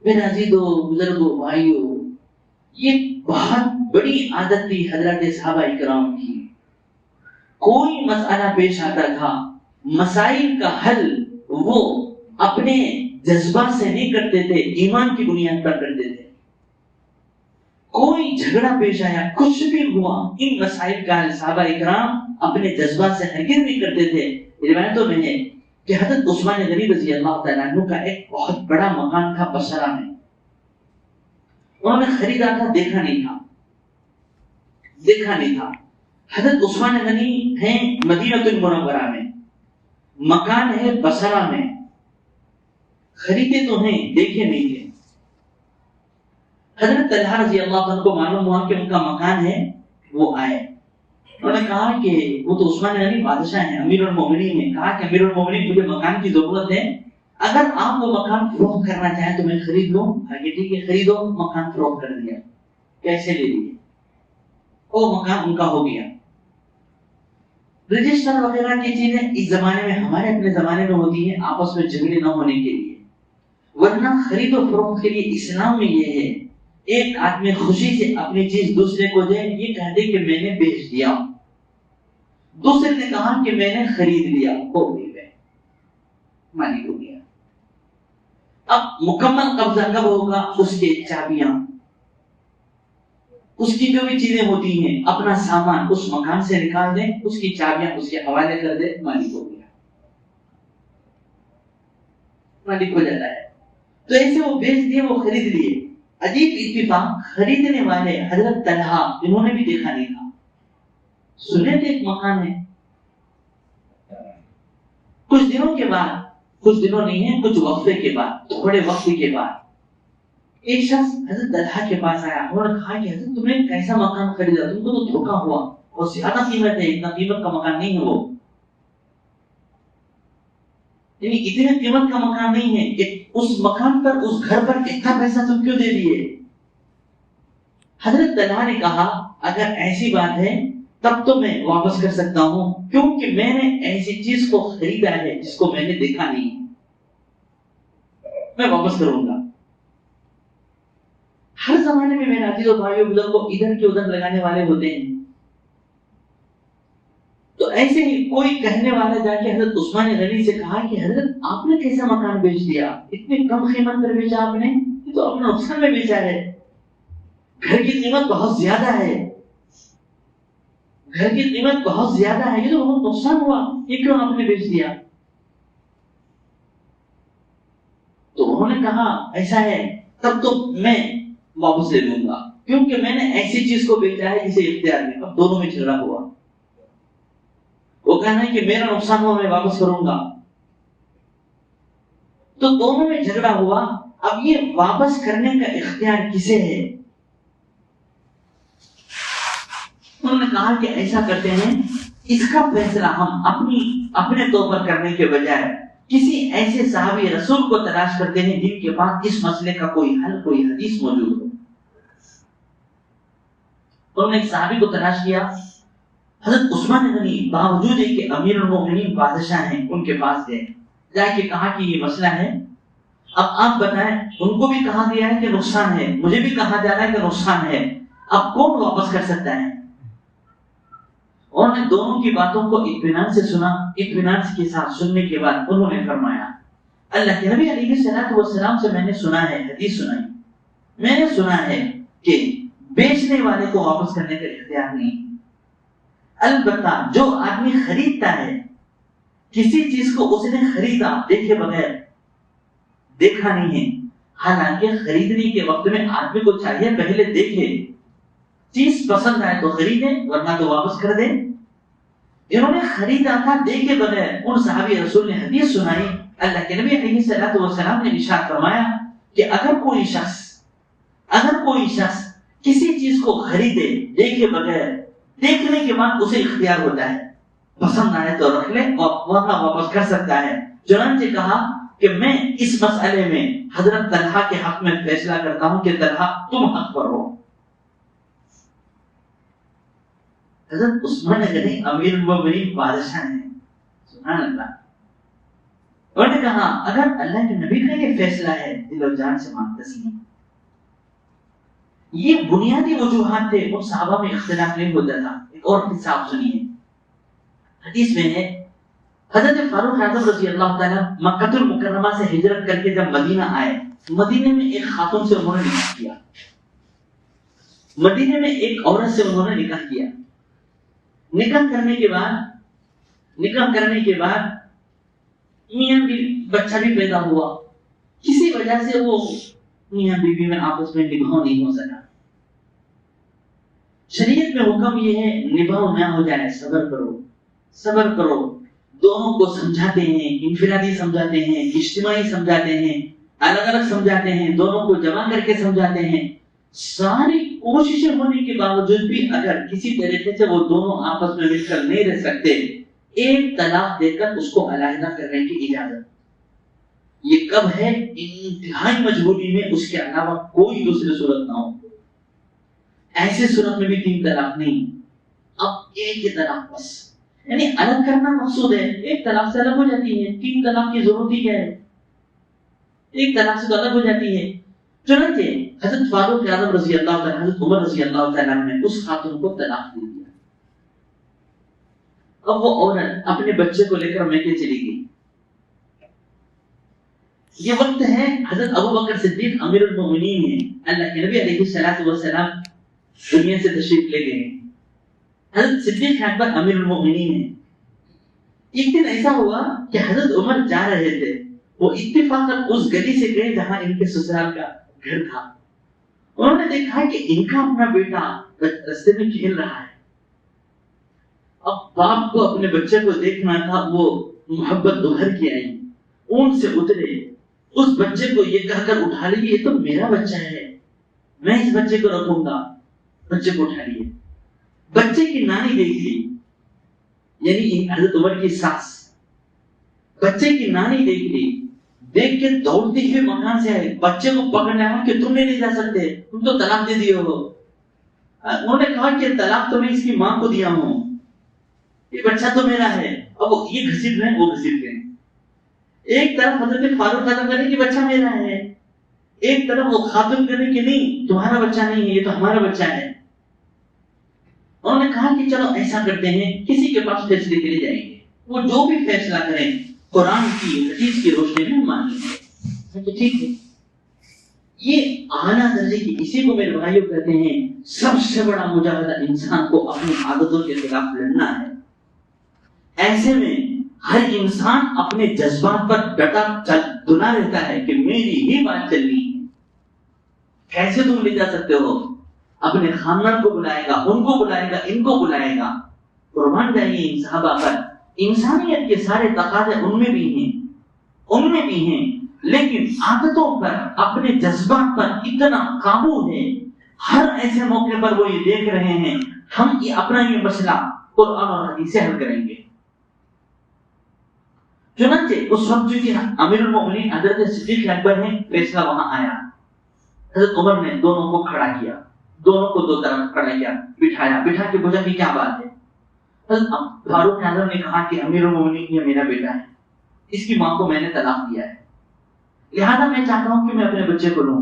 میرے عزیزو بزرگوں بھائیوں، یہ بہت بڑی عادت تھی حضرت صحابہ اکرام کی. کوئی مسئلہ پیش آتا تھا، مسائل کا حل وہ اپنے جذبات سے نہیں کرتے تھے، ایمان کی بنیاد پر کرتے تھے. کوئی جھگڑا پیش آیا، کچھ بھی ہوا، ان مسائل کا حل صحابہ اکرام اپنے جذبات سے ہرگز نہیں کرتے تھے. روایتوں میں ہے کہ حضرت عثمان غنی رضی اللہ تعالیٰ عنہ کا ایک بہت بڑا مکان تھا بصرہ میں. انہوں نے خریدا تھا، دیکھا نہیں تھا. حضرت عثمان غنی ہیں مدینہ المنورہ میں، مکان ہے بصرہ میں، خریدے تو ہیں، دیکھے نہیں تھے. حضرت طلحہ رضی اللہ عنہ کو معلوم ہوا کہ ان کا مکان ہے، وہ آئے. انہوں نے کہا کہ وہ تو عثمان غنی بادشاہ ہیں، امیر المومنین نے کہا کہ امیر المومنین مجھے مکان کی ضرورت ہے، اگر آپ وہ مکان فروخت کرنا چاہیں تو میں خرید لوں. آگے ٹھیک ہے خریدو. مکان فروخت کر دیا. کیسے لے لیے؟ وہ مکان ان کا ہو گیا. رجسٹر وغیرہ کی چیزیں اس زمانے میں ہمارے اپنے زمانے میں ہوتی ہیں آپس میں جھگڑے نہ ہونے کے لیے، ورنہ خرید و فروخت کے لیے اسلام میں یہ ہے ایک آدمی خوشی سے اپنی چیز دوسرے کو دے، یہ کہہ دے کہ میں نے بیچ دیا، دوسرے نے کہا کہ میں نے خرید لیا، ہو گئی مالک ہو گیا. اب مکمل قبضہ کب ہوگا؟ اس کے چابیاں، اس کی جو بھی چیزیں ہوتی ہیں، اپنا سامان اس مکان سے نکال دیں، اس کی چابیاں اس کے حوالے کر دے، مالک ہو گیا، مالک ہو جاتا ہے. تو ایسے وہ بیچ دیے، وہ خرید لیے. عجیب اتفاق، خریدنے والے حضرت طلحہ انہوں نے بھی دیکھا نہیں تھا، سنے تھے ایک مکان ہے. کچھ دنوں کے بعد، کچھ دنوں نہیں ہے، کچھ وقفے کے بعد، تھوڑے وقت کے بعد ایک شخص حضرت طلحہ کے پاس آیا اور کہا کہ حضرت تم نے کیسا مکان خریدا؟ تم کو تو دھوکا ہوا، اور زیادہ قیمت ہے، اتنا قیمت کا مکان نہیں ہے وہ، یعنی اتنے قیمت کا مکان نہیں ہے کہ اس مکان پر، اس گھر پر اتنا پیسہ تم کیوں دے دیے؟ حضرت طلحہ نے کہا اگر ایسی بات ہے تب تو میں واپس کر سکتا ہوں، کیونکہ میں نے ایسی چیز کو خریدا ہے جس کو میں نے دیکھا نہیں، میں واپس کروں گا. ہر زمانے میں میرے عزیز و بھائیوں بزرگوں کو ادھر کے ادھر لگانے والے ہوتے ہیں. تو ایسے ہی کوئی کہنے والا جا کے حضرت عثمان غنی سے کہا کہ حضرت آپ نے کیسا مکان بیچ دیا، اتنی کم قیمت پر بیچا آپ نے، یہ تو اپنا نقصان میں بیچا ہے، گھر کی قیمت بہت زیادہ ہے، گھر کی قیمت بہت زیادہ ہے، یہ تو بہت نقصان ہوا، یہ کیوں آپ نے بیچ دیا؟ تو انہوں نے کہا ایسا ہے تب تو میں واپس لے لوں گا، کیونکہ میں نے ایسی چیز کو بیچا ہے جسے اختیار میں. اب دونوں میں جھگڑا ہوا. وہ کہنا ہے کہ میرا نقصان ہوا، میں واپس کروں گا. تو دونوں میں جھگڑا ہوا. اب یہ واپس کرنے کا اختیار کسے ہے؟ انہوں نے کہا کہ ایسا کرتے ہیں، اس کا فیصلہ ہم اپنے طور پر کرنے کے بجائے کسی ایسے صحابی رسول کو تلاش کرتے ہیں جن کے پاس اس مسئلے کا کوئی حل، کوئی حدیث موجود ہو. انہوں نے ایک صحابی کو تلاش کیا. حضرت عثمان غنی باوجود ہے کہ امیر المومنین بادشاہ ہیں، ان کے پاس گئے، جا کے کہا کہ یہ مسئلہ ہے، اب آپ بتائیں. ان کو بھی کہا گیا ہے کہ نقصان ہے، مجھے بھی کہا جا رہا ہے کہ نقصان ہے، اب کون واپس کر سکتا ہے؟ انہوں نے دونوں کی باتوں کو اطمینان سے سنا. اطمینان کے ساتھ سننے کے بعد انہوں نے فرمایا اللہ کے نبی علیہ الصلوۃ والسلام سے میں نے سنا ہے، حدیث سنائی، میں نے سنا ہے کہ بیچنے والے کو واپس کرنے کا اختیار نہیں، البتہ جو آدمی خریدتا ہے کسی چیز کو، اس نے خریدا دیکھے بغیر، دیکھا نہیں ہے، حالانکہ خریدنے کے وقت میں آدمی کو چاہیے پہلے دیکھے، چیز پسند آئے تو خریدے ورنہ تو واپس کر دے. انہوں نے خریدا تھا دیکھے بغیر. ان صحابی رسول نے حدیث سنائی. اللہ کے نبی علیہ الصلوۃ والسلام نے ارشاد فرمایا کہ اگر کوئی شخص کسی چیز کو خریدے دیکھے بغیر، دیکھنے کے بعد اسے اختیار ہوتا ہے، پسند آئے تو رکھ لے ورنہ واپس کر سکتا ہے. چنانچہ کہا کہ میں اس مسئلے میں حضرت طلحہ کے حق میں فیصلہ کرتا ہوں کہ طلحہ تم حق پر ہو. حضرت عثمان غنی امیر المومنین بادشاہ ہیں، سبحان اللہ. انہوں نے کہا اگر اللہ کے نبی کا یہ فیصلہ ہے دل و جان سے مان تسلیم. یہ بنیادی وجوہات تھے. وہ صحابہ میں اختلاف نہیں ہوتا تھا. ایک اور قصہ آپ سنیے. حدیث میں ہے حضرت فاروق اعظم رضی اللہ تعالیٰ مکہ المکرمہ سے ہجرت کر کے جب مدینہ آئے, مدینے میں ایک خاتون سے انہوں نے نکاح کیا. مدینے میں ایک عورت سے انہوں نے نکاح کیا. نکاح کرنے کے بعد میاں بھی بچہ بھی پیدا ہوا. کسی وجہ سے وہ میاں بیوی میں آپس میں نبھاؤ نہیں ہو سکا. شریعت میں حکم یہ ہے نبھاؤ نہ ہو جائے صبر کرو. دونوں کو سمجھاتے ہیں, انفرادی سمجھاتے ہیں, اجتماعی سمجھاتے ہیں, الگ الگ سمجھاتے ہیں, دونوں کو جمع کر کے سمجھاتے ہیں. ساری کوششیں ہونے کے باوجود بھی اگر کسی طریقے سے وہ دونوں آپس میں مل کر نہیں رہ سکتے, ایک طلاق دے کر اس کو علیحدہ کرنے کی اجازت. یہ کب ہے؟ انتہائی مجبوری میں, اس کے علاوہ کوئی دوسری صورت نہ ہو. ایسے صورت میں بھی 3 طلاق نہیں, اب ایک ہی طلاق بس. یعنی الگ کرنا مقصود ہے, ایک طلاق سے الگ ہو جاتی ہے. 3 طلاق کی ضرورت ہی کیا ہے؟ ایک طلاق سے تو الگ ہو جاتی ہے. چنانچہ حضرت فاروق اعظم رضی اللہ تعالیٰ, حضرت عمر رضی اللہ تعالیٰ نے اس خاتون کو طلاق دے دیا. اب وہ عورت اپنے بچے کو لے کر میکے چلی گئی. یہ وقت ہے حضرت ابو بکر صدیق امیر المومنین ہیں, اللہ کے نبی علیہ الصلوۃ والسلام دنیا سے تشریف لے گئے. حضرت صدیق اکبر امیر المومنین ہیں. ایک دن ایسا ہوا کہ حضرت عمر جا رہے تھے, وہ اتفاقاً اس گلی سے گئے جہاں ان کے سسرال کا گھر تھا. انہوں نے دیکھا کہ ان کا اپنا بیٹا رستے میں کھیل رہا ہے. اب باپ کو اپنے بچے کو دیکھنا تھا, وہ محبت دوہر کی آئی, اونٹ سے اترے, اس بچے کو یہ کہہ کر اٹھا لیے یہ تو میرا بچہ ہے, میں اس بچے کو رکھوں گا. بچے کو اٹھا لیے. بچے کی نانی دیکھ لی, یعنی حضرت عمر کی ساس بچے کی نانی دیکھ لی, دیکھ کے دوڑتی ہوئی مکان سے آئے, بچے کو پکڑنے آیا کہ تم نہیں جا سکتے, تم تو طلاق دے دیے ہو. انہوں نے کہا کہ طلاق تو میں اس کی ماں کو دیا ہوں, یہ بچہ تو میرا ہے. اب یہ گھسیٹ رہے ہیں, وہ گھسیٹ رہے ہیں. ایک طرف حضرت فاروق ختم کرنے کہ بچہ میرا ہے, ایک طرف وہ خاتون کرنے کہ نہیں تمہارا بچہ نہیں ہے, یہ تو ہمارا بچہ ہے. انہوں نے کہا کہ چلو ایسا کرتے ہیں, کسی کے پاس فیصلے کے لیے جائیں گے, وہ جو بھی فیصلہ کریں قرآن کی حدیث کی روشنی میں مان لیں گے. ٹھیک ہے. یہ اعلیٰ درجے کی, اسی کو میرے بھائیوں کہتے ہیں سب سے بڑا مجاہدہ انسان کو اپنی عادتوں کے خلاف لڑنا ہے. ایسے میں ہر انسان اپنے جذبات پر ڈٹا دنا رہتا ہے کہ میری ہی بات چلنی ہے. کیسے تم لے جا سکتے ہو؟ اپنے خاندان کو بلائے گا, ان کو بلائے گا, ان کو بلائے گا. قربان جائیے ان صحابہ پر. انسانیت کے سارے تقاضے ان میں بھی ہیں, لیکن عادتوں پر, اپنے جذبات پر اتنا قابو ہے. ہر ایسے موقع پر وہ یہ دیکھ رہے ہیں ہم یہ اپنا یہ مسئلہ قرآن اور حدیث سے حل کریں گے. چنانچہ اس وقت جو کہ امیر المومنین حضرت صدیق اکبر ہیں, فیصلہ وہاں آیا. حضرت عمر نے دونوں کو کھڑا کیا, دونوں کو 2 طرف کھڑا کیا, بٹھا کے پوچھا کہ کیا بات ہے. حضرت فاروق اعظم نے کہا کہ امیر المومنین یہ میرا بیٹا ہے, اس کی ماں کو میں نے طلاق دیا ہے, لہذا میں چاہتا ہوں کہ میں اپنے بچے کو لوں.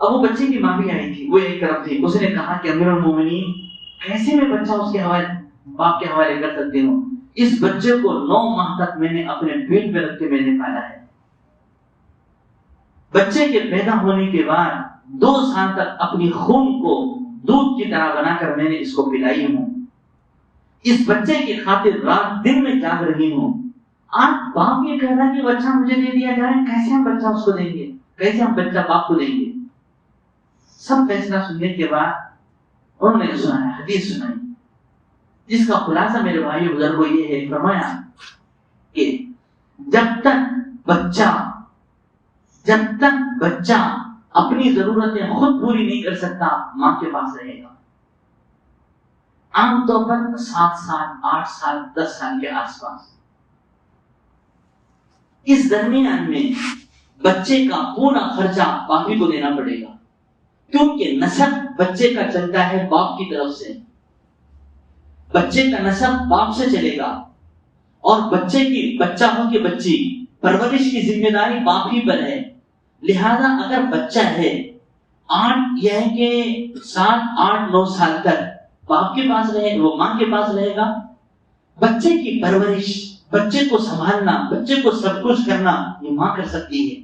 اب وہ بچے کی ماں بھی آئی تھی, وہ ایک طرف تھی. اس نے کہا کہ امیر المومنین کیسے میں بچہ اس کے حوالے, باپ کے حوالے کر سکتی ہوں؟ اس بچے کو 9 ماہ تک میں نے اپنے پیٹ میں رکھ کے میں نے پالا ہے. بچے کے پیدا ہونے کے بعد 2 سال تک اپنی خون کو دودھ کی طرح بنا کر میں نے اس کو پلائی ہوں. اس بچے کی خاطر رات دن میں جاگ رہی ہوں. آج باپ یہ کہہ رہا ہے کہ بچہ مجھے دے دیا جائے, کیسے ہم بچہ اس کو دیں گے, کیسے ہم بچہ باپ کو دیں گے؟ سب فیصلہ سننے کے بعد انہوں نے سنایا, حدیث سنائی, جس کا خلاصہ میرے بھائی بزرگوں یہ ہے, فرمایا کہ جب تک بچہ اپنی ضرورتیں خود پوری نہیں کر سکتا ماں کے پاس رہے گا. عام طور پر 7 سال, 8 سال, 10 سال کے آس پاس. اس درمیان میں بچے کا پورا خرچہ باپ کو دینا پڑے گا, کیونکہ نسب بچے کا چلتا ہے باپ کی طرف سے. بچے کا نسب باپ سے چلے گا, اور بچہ ہو کہ بچی، پرورش کی ذمہ داری باپ ہی پر ہے. لہذا اگر بچہ ہے 7-8-9 سال تک باپ کے پاس رہے، وہ ماں کے پاس رہے گا. بچے کی پرورش، بچے کو سنبھالنا، بچے کو سب کچھ کرنا یہ ماں کر سکتی ہے.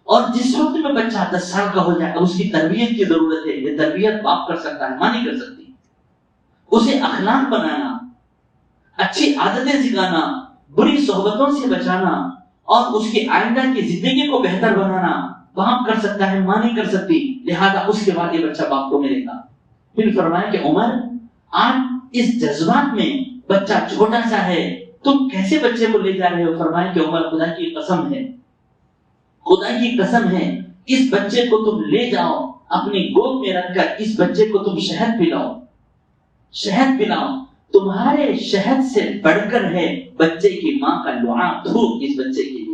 اور جس وقت میں بچہ 10 سال کا ہو جائے اس کی تربیت کی ضرورت ہے. یہ تربیت باپ کر سکتا ہے، ماں نہیں کر سکتی. اسے اخلاق بنانا، اچھی عادتیں سکھانا، بری صحبتوں سے بچانا اور اس کی آئندہ کی زندگی کو بہتر بنانا باپ کر سکتا ہے، ماں نہیں کر سکتی. لہذا اس کے بعد یہ بچہ باپ کو ملے گا. پھر فرمایا کہ عمر آج اس جذبات میں بچہ چھوٹا سا ہے، تم کیسے بچے کو لے جا رہے ہو؟ فرمایا کہ عمر خدا کی قسم ہے، خدا کی قسم ہے، اس بچے کو تم لے جاؤ اپنی گود میں رکھ کر، اس بچے کو تم شہد پلاؤ، شہد پلاؤ. تمہارے شہد سے بڑھ کر ہے بچے کی ماں کا لعاب دھوپ اس بچے کے لیے.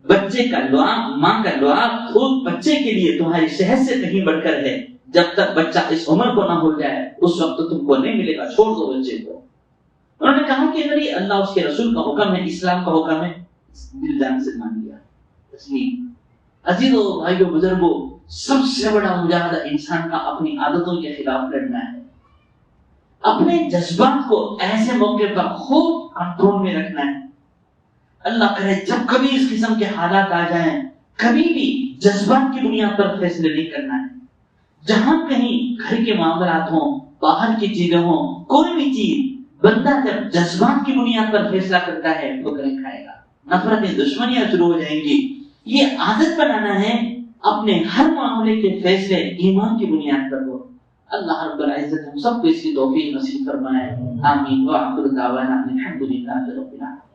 بچے کا لعاب، ماں کا لعاب دھوپ بچے کے لیے تمہاری شہد سے کہیں بڑھ کر ہے. جب تک بچہ اس عمر کو نہ ہو جائے اس وقت تم کو نہیں ملے گا، چھوڑ دو بچے کو. انہوں نے کہا کہ اگر یہ اللہ اس کے رسول کا حکم ہے، اسلام کا حکم ہے، دل جان سے مان لیا، تسلیم. عزیزو بھائیو بزرگو، سب سے بڑا مجاہدہ انسان کا اپنی عادتوں کے خلاف لڑنا ہے. اپنے جذبات کو ایسے موقع پر خوب کنٹرول میں رکھنا ہے. اللہ کرے جب کبھی اس قسم کے حالات آ جائیں، کبھی بھی جذبات کی بنیاد پر فیصلے نہیں کرنا ہے. جہاں کہیں گھر کے معاملات ہوں، باہر کی چیزیں ہوں، کوئی بھی چیز بندہ جب جذبات کی بنیاد پر فیصلہ کرتا ہے تو گلے کھائے گا، نفرتیں، دشمنیاں شروع ہو جائیں گی. یہ عادت بنانا ہے اپنے ہر معاملے کے فیصلے ایمان کی بنیاد پر ہو. اللہ رب العزت ہم سب کو اس کی توفیق نصیب فرمائے. آمین. وآخر دعوانا الحمدللہ رب العالمین.